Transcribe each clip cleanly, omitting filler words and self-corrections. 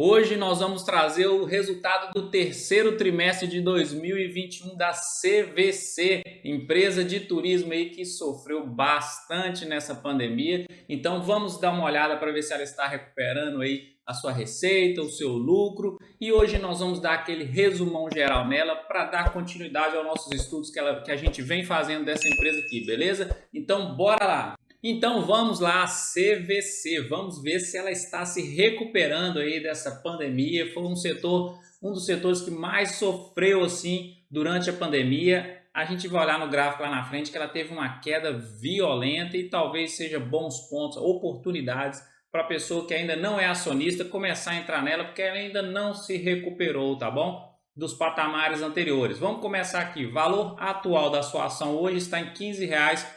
Hoje nós vamos trazer o resultado do terceiro trimestre de 2021 da CVC, empresa de turismo aí que sofreu bastante nessa pandemia. Então vamos dar uma olhada para ver se ela está recuperando aí a sua receita, o seu lucro. E hoje nós vamos dar aquele resumão geral nela para dar continuidade aos nossos estudos que a gente vem fazendo dessa empresa aqui, beleza? Então bora lá! Então vamos lá, CVC, vamos ver se ela está se recuperando aí dessa pandemia. Foi um dos setores que mais sofreu assim durante a pandemia. A gente vai olhar no gráfico lá na frente que ela teve uma queda violenta e talvez seja bons pontos, oportunidades para a pessoa que ainda não é acionista começar a entrar nela, porque ela ainda não se recuperou, tá bom? Dos patamares anteriores. Vamos começar aqui, valor atual da sua ação hoje está em R$ 15,50.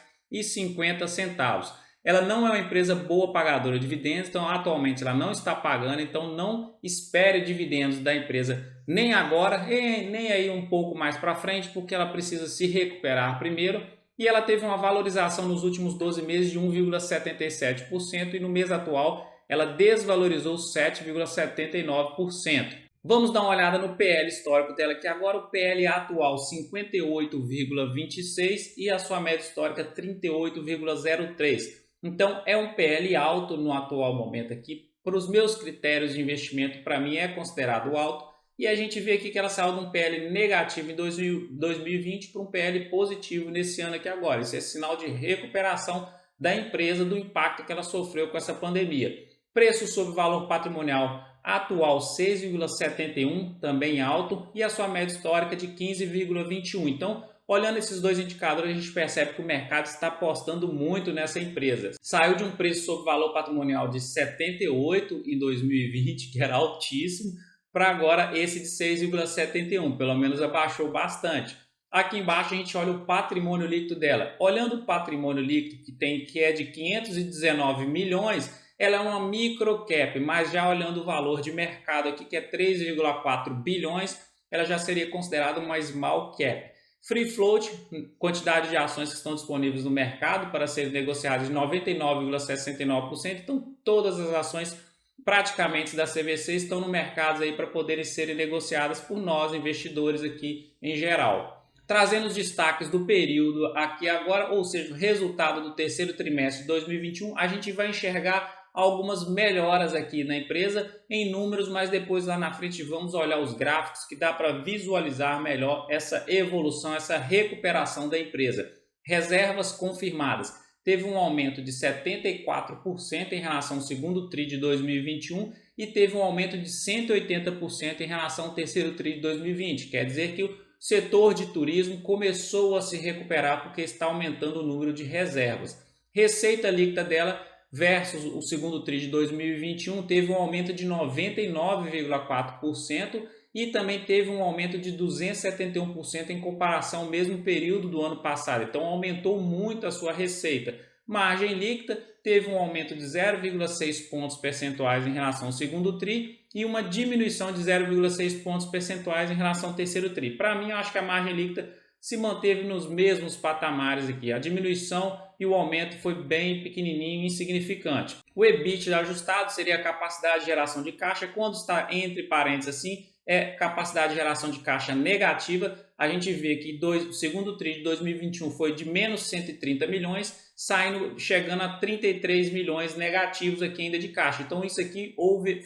Ela não é uma empresa boa pagadora de dividendos, então atualmente ela não está pagando, então não espere dividendos da empresa nem agora, nem aí um pouco mais para frente, porque ela precisa se recuperar primeiro. E ela teve uma valorização nos últimos 12 meses de 1,77% e no mês atual ela desvalorizou 7,79%. Vamos dar uma olhada no PL histórico dela, que agora o PL atual 58,26 e a sua média histórica 38,03. Então é um PL alto no atual momento aqui. Para os meus critérios de investimento, para mim é considerado alto. E a gente vê aqui que ela saiu de um PL negativo em 2020 para um PL positivo nesse ano aqui agora. Isso é sinal de recuperação da empresa, do impacto que ela sofreu com essa pandemia. Preço sobre valor patrimonial atual 6,71, também alto, e a sua média histórica de 15,21. Então, olhando esses dois indicadores, a gente percebe que o mercado está apostando muito nessa empresa. Saiu de um preço sobre valor patrimonial de 78 em 2020, que era altíssimo, para agora esse de 6,71, pelo menos abaixou bastante. Aqui embaixo a gente olha o patrimônio líquido dela. Olhando o patrimônio líquido que é de 519 milhões, ela é uma micro cap, mas já olhando o valor de mercado aqui, que é 3,4 bilhões, ela já seria considerada uma small cap. Free float, quantidade de ações que estão disponíveis no mercado para serem negociadas de 99,69%. Então, todas as ações praticamente da CVC estão no mercado aí para poderem serem negociadas por nós, investidores aqui em geral. Trazendo os destaques do período aqui agora, ou seja, o resultado do terceiro trimestre de 2021, a gente vai enxergar algumas melhoras aqui na empresa em números, mas depois lá na frente vamos olhar os gráficos que dá para visualizar melhor essa evolução, essa recuperação da empresa. Reservas confirmadas. Teve um aumento de 74% em relação ao segundo TRI de 2021 e teve um aumento de 180% em relação ao terceiro TRI de 2020. Quer dizer que o setor de turismo começou a se recuperar porque está aumentando o número de reservas. Receita líquida dela versus o segundo TRI de 2021 teve um aumento de 99,4% e também teve um aumento de 271% em comparação ao mesmo período do ano passado. Então aumentou muito a sua receita. Margem líquida teve um aumento de 0,6 pontos percentuais em relação ao segundo TRI e uma diminuição de 0,6 pontos percentuais em relação ao terceiro TRI. Para mim, eu acho que a margem líquida se manteve nos mesmos patamares aqui. A diminuição e o aumento foi bem pequenininho e insignificante. O EBITDA ajustado seria a capacidade de geração de caixa. Quando está entre parênteses assim, é capacidade de geração de caixa negativa. A gente vê que o segundo TRI de 2021 foi de menos 130 milhões, chegando a 33 milhões negativos aqui ainda de caixa. Então isso aqui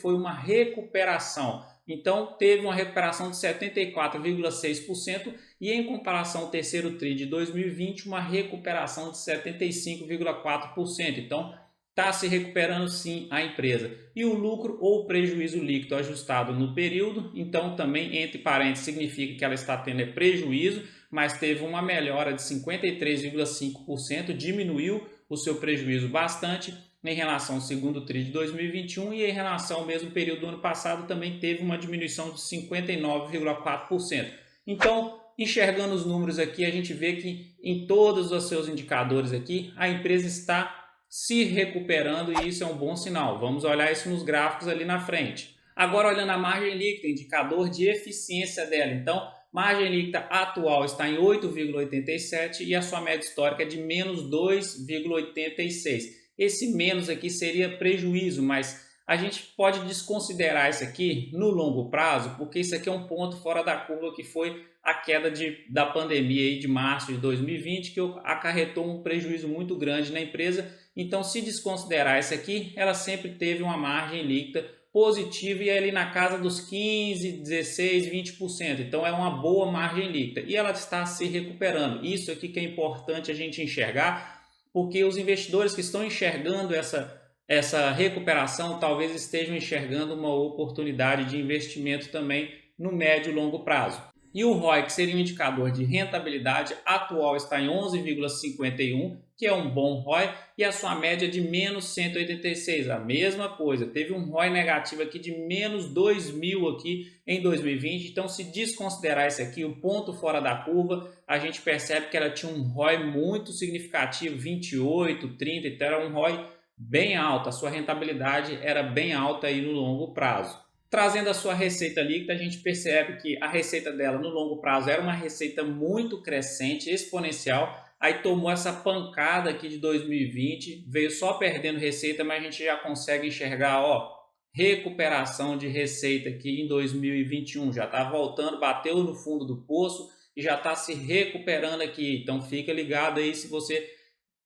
foi uma recuperação. Então teve uma recuperação de 74,6% e em comparação ao terceiro TRI de 2020, uma recuperação de 75,4%. Então está se recuperando sim a empresa. E o lucro ou prejuízo líquido ajustado no período, então também entre parênteses significa que ela está tendo prejuízo, mas teve uma melhora de 53,5%, diminuiu o seu prejuízo bastante em relação ao segundo TRI de 2021 e em relação ao mesmo período do ano passado também teve uma diminuição de 59,4%. Então, enxergando os números aqui, a gente vê que em todos os seus indicadores aqui, a empresa está se recuperando e isso é um bom sinal. Vamos olhar isso nos gráficos ali na frente. Agora olhando a margem líquida, indicador de eficiência dela. Então, margem líquida atual está em 8,87 e a sua média histórica é de menos 2,86. Esse menos aqui seria prejuízo, mas a gente pode desconsiderar isso aqui no longo prazo, porque isso aqui é um ponto fora da curva que foi a queda da pandemia aí de março de 2020, que acarretou um prejuízo muito grande na empresa. Então, se desconsiderar isso aqui, ela sempre teve uma margem líquida positiva e ali na casa dos 15, 16, 20%. Então, é uma boa margem líquida e ela está se recuperando. Isso aqui que é importante a gente enxergar, porque os investidores que estão enxergando essa recuperação talvez estejam enxergando uma oportunidade de investimento também no médio e longo prazo. E o ROI, que seria um indicador de rentabilidade, atual está em 11,51, que é um bom ROI, e a sua média de menos 186, a mesma coisa. Teve um ROI negativo aqui de menos 2.000 aqui em 2020, então se desconsiderar esse aqui, o ponto fora da curva, a gente percebe que ela tinha um ROI muito significativo, 28, 30, então era um ROI bem alto, a sua rentabilidade era bem alta aí no longo prazo. Trazendo a sua receita líquida, a gente percebe que a receita dela no longo prazo era uma receita muito crescente, exponencial, aí tomou essa pancada aqui de 2020, veio só perdendo receita, mas a gente já consegue enxergar, ó, recuperação de receita aqui em 2021, já está voltando, bateu no fundo do poço e já está se recuperando aqui, então fica ligado aí se você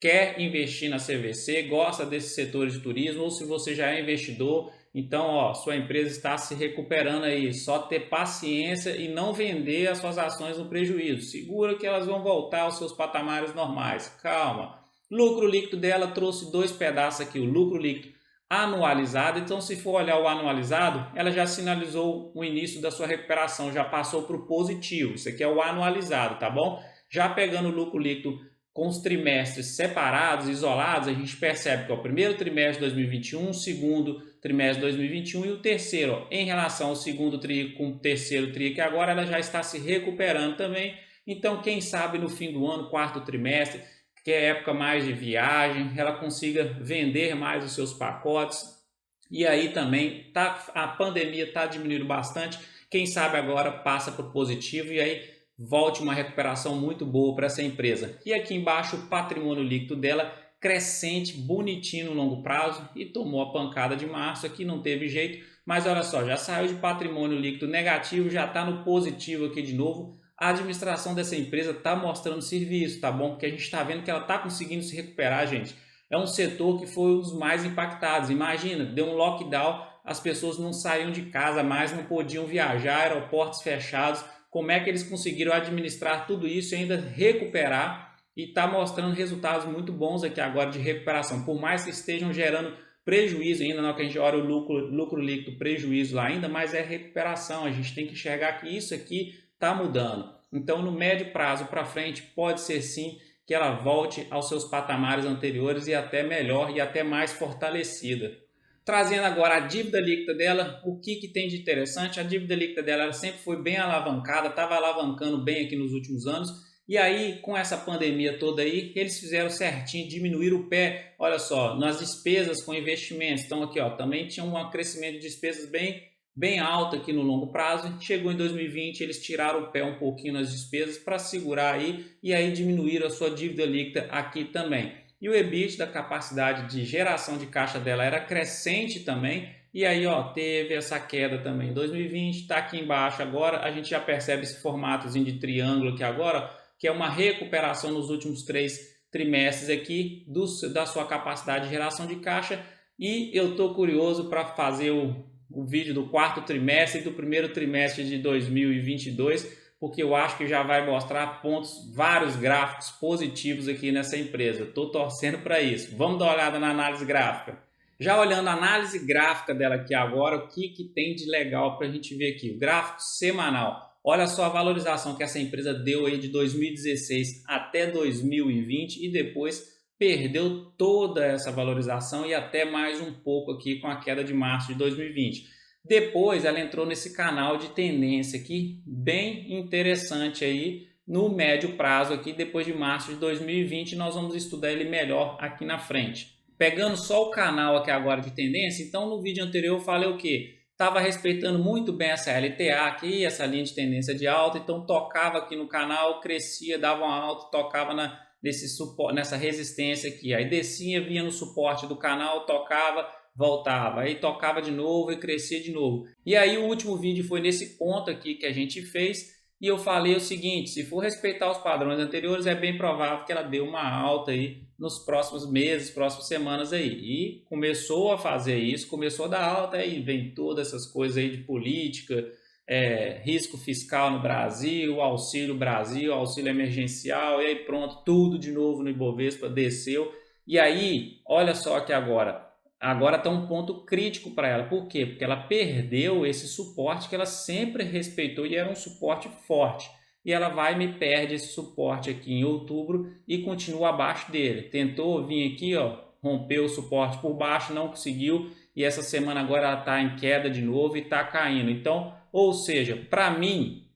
quer investir na CVC, gosta desses setores de turismo ou se você já é investidor. Então, ó, sua empresa está se recuperando aí, só ter paciência e não vender as suas ações no prejuízo. Segura que elas vão voltar aos seus patamares normais. Calma. Lucro líquido dela trouxe dois pedaços aqui, o lucro líquido anualizado. Então, se for olhar o anualizado, ela já sinalizou o início da sua recuperação, já passou para o positivo. Isso aqui é o anualizado, tá bom? Já pegando o lucro líquido com os trimestres separados, isolados, a gente percebe que é o primeiro trimestre de 2021, o segundo trimestre de 2021 e o terceiro, ó, em relação ao segundo TRI com o terceiro TRI, que agora ela já está se recuperando também. Então, quem sabe no fim do ano, quarto trimestre, que é época mais de viagem, ela consiga vender mais os seus pacotes. E aí também a pandemia está diminuindo bastante. Quem sabe agora passa para o positivo e aí volte uma recuperação muito boa para essa empresa. E aqui embaixo o patrimônio líquido dela crescente, bonitinho no longo prazo e tomou a pancada de março aqui, não teve jeito, mas olha só, já saiu de patrimônio líquido negativo, já está no positivo aqui de novo. A administração dessa empresa está mostrando serviço, tá bom? Porque a gente está vendo que ela está conseguindo se recuperar, gente. É um setor que foi um dos mais impactados. Imagina, deu um lockdown, as pessoas não saíam de casa mais, não podiam viajar, aeroportos fechados. Como é que eles conseguiram administrar tudo isso e ainda recuperar e está mostrando resultados muito bons aqui agora de recuperação, por mais que estejam gerando prejuízo ainda, não que a gente olha o lucro líquido, prejuízo lá ainda, mas é recuperação, a gente tem que enxergar que isso aqui está mudando. Então no médio prazo para frente pode ser sim que ela volte aos seus patamares anteriores e até melhor e até mais fortalecida. Trazendo agora a dívida líquida dela, o que tem de interessante? A dívida líquida dela ela sempre foi bem alavancada, estava alavancando bem aqui nos últimos anos. E aí, com essa pandemia toda aí, eles fizeram certinho, diminuir o pé, olha só, nas despesas com investimentos. Então aqui, ó, também tinha um crescimento de despesas bem alto aqui no longo prazo. Chegou em 2020, eles tiraram o pé um pouquinho nas despesas para segurar aí e aí diminuíram a sua dívida líquida aqui também. E o EBITDA, da capacidade de geração de caixa dela era crescente também. E aí, ó, teve essa queda também em 2020, está aqui embaixo agora. A gente já percebe esse formatozinho de triângulo aqui agora, que é uma recuperação nos últimos 3 trimestres aqui da sua capacidade de geração de caixa. E eu estou curioso para fazer o vídeo do quarto trimestre e do primeiro trimestre de 2022, porque eu acho que já vai mostrar vários gráficos positivos aqui nessa empresa. Estou torcendo para isso. Vamos dar uma olhada na análise gráfica. Já olhando a análise gráfica dela aqui agora, o que tem de legal para a gente ver aqui? O gráfico semanal. Olha só a valorização que essa empresa deu aí de 2016 até 2020 e depois perdeu toda essa valorização e até mais um pouco aqui com a queda de março de 2020. Depois ela entrou nesse canal de tendência aqui, bem interessante aí no médio prazo aqui, depois de março de 2020, nós vamos estudar ele melhor aqui na frente. Pegando só o canal aqui agora de tendência, então no vídeo anterior eu falei o que? Estava respeitando muito bem essa LTA aqui, essa linha de tendência de alta, então tocava aqui no canal, crescia, dava uma alta, tocava nessa resistência aqui, aí descia, vinha no suporte do canal, tocava, voltava, aí tocava de novo e crescia de novo. E aí o último vídeo foi nesse ponto aqui que a gente fez, e eu falei o seguinte: se for respeitar os padrões anteriores, é bem provável que ela dê uma alta aí nos próximos meses, próximas semanas aí. E começou a fazer isso, começou a dar alta, aí vem todas essas coisas aí de política, risco fiscal no Brasil, auxílio emergencial, e aí pronto, tudo de novo no Ibovespa desceu. E aí, olha só que agora está um ponto crítico para ela. Por quê? Porque ela perdeu esse suporte que ela sempre respeitou e era um suporte forte. E ela vai e me perde esse suporte aqui em outubro e continua abaixo dele. Tentou vir aqui, ó, rompeu o suporte por baixo, não conseguiu. E essa semana agora ela está em queda de novo e está caindo. Então, ou seja, para mim,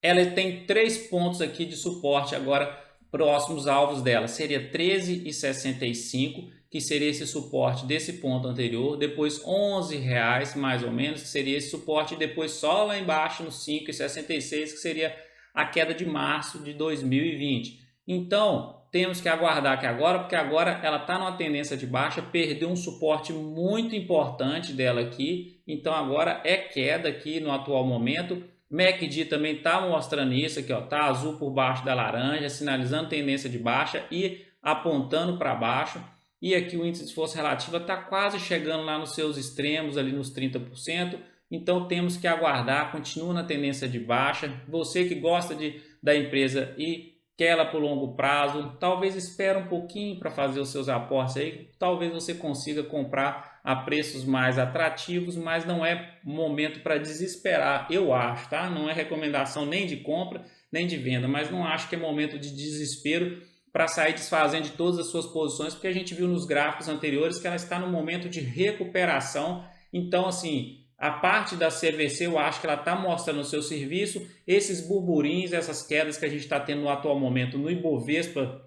ela tem 3 pontos aqui de suporte agora próximos alvos dela. Seria 13,65, que seria esse suporte desse ponto anterior. Depois R$ 11 mais ou menos, que seria esse suporte. E depois só lá embaixo no 5,66, que seria a queda de março de 2020. Então, temos que aguardar aqui agora, porque agora ela está numa tendência de baixa, perdeu um suporte muito importante dela aqui. Então agora é queda aqui no atual momento. MACD também está mostrando isso aqui, ó, tá azul por baixo da laranja, sinalizando tendência de baixa e apontando para baixo. E aqui o índice de força relativa está quase chegando lá nos seus extremos, ali nos 30%. Então temos que aguardar, continua na tendência de baixa. Você que gosta da empresa e quer ela por longo prazo, talvez espere um pouquinho para fazer os seus aportes aí. Talvez você consiga comprar a preços mais atrativos, mas não é momento para desesperar, eu acho, tá? Não é recomendação nem de compra, nem de venda, mas não acho que é momento de desespero para sair desfazendo de todas as suas posições, porque a gente viu nos gráficos anteriores que ela está no momento de recuperação. Então, assim, a parte da CVC eu acho que ela está mostrando o seu serviço. Esses burburinhos, essas quedas que a gente está tendo no atual momento no Ibovespa,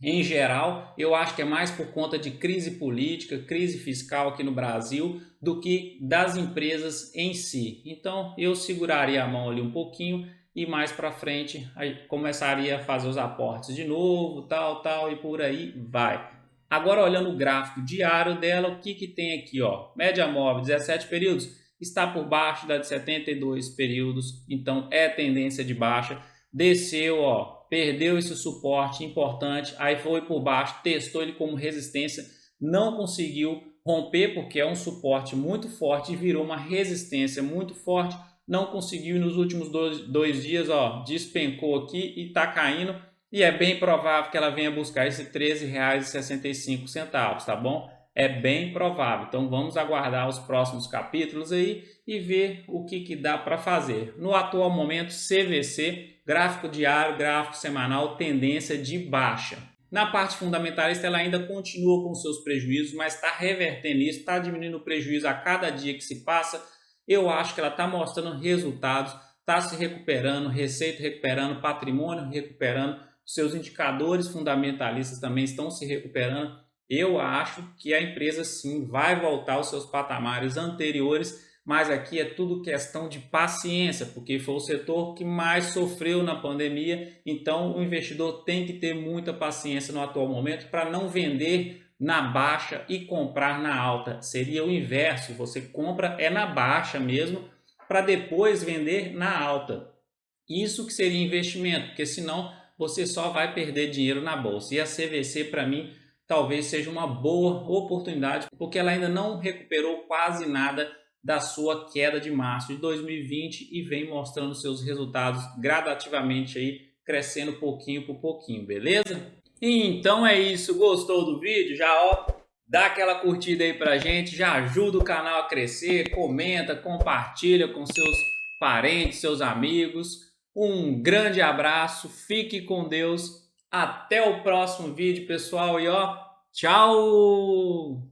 em geral, eu acho que é mais por conta de crise política, crise fiscal aqui no Brasil, do que das empresas em si. Então, eu seguraria a mão ali um pouquinho e mais para frente aí começaria a fazer os aportes de novo, tal, e por aí vai. Agora, olhando o gráfico diário dela, o que tem aqui, ó? Média móvel, 17 períodos, está por baixo da de 72 períodos, então é tendência de baixa. Desceu, ó, perdeu esse suporte importante, aí foi por baixo, testou ele como resistência, não conseguiu romper porque é um suporte muito forte e virou uma resistência muito forte, não conseguiu e nos últimos dois dias, ó, despencou aqui e está caindo e é bem provável que ela venha buscar esse R$ 13,65, tá bom? É bem provável, então vamos aguardar os próximos capítulos aí e ver o que dá para fazer. No atual momento, CVC, gráfico diário, gráfico semanal, tendência de baixa. Na parte fundamentalista, ela ainda continua com seus prejuízos, mas está revertendo isso, está diminuindo o prejuízo a cada dia que se passa. Eu acho que ela está mostrando resultados, está se recuperando, receita recuperando, patrimônio recuperando, seus indicadores fundamentalistas também estão se recuperando. Eu acho que a empresa sim vai voltar aos seus patamares anteriores, mas aqui é tudo questão de paciência, porque foi o setor que mais sofreu na pandemia, então o investidor tem que ter muita paciência no atual momento para não vender na baixa e comprar na alta. Seria o inverso, você compra na baixa mesmo para depois vender na alta. Isso que seria investimento, porque senão você só vai perder dinheiro na bolsa. E a CVC para mim talvez seja uma boa oportunidade, porque ela ainda não recuperou quase nada da sua queda de março de 2020 e vem mostrando seus resultados gradativamente aí, crescendo pouquinho por pouquinho, beleza? Então é isso, gostou do vídeo? Já ó, dá aquela curtida aí pra gente, já ajuda o canal a crescer, comenta, compartilha com seus parentes, seus amigos. Um grande abraço, fique com Deus, até o próximo vídeo, pessoal, e ó, tchau!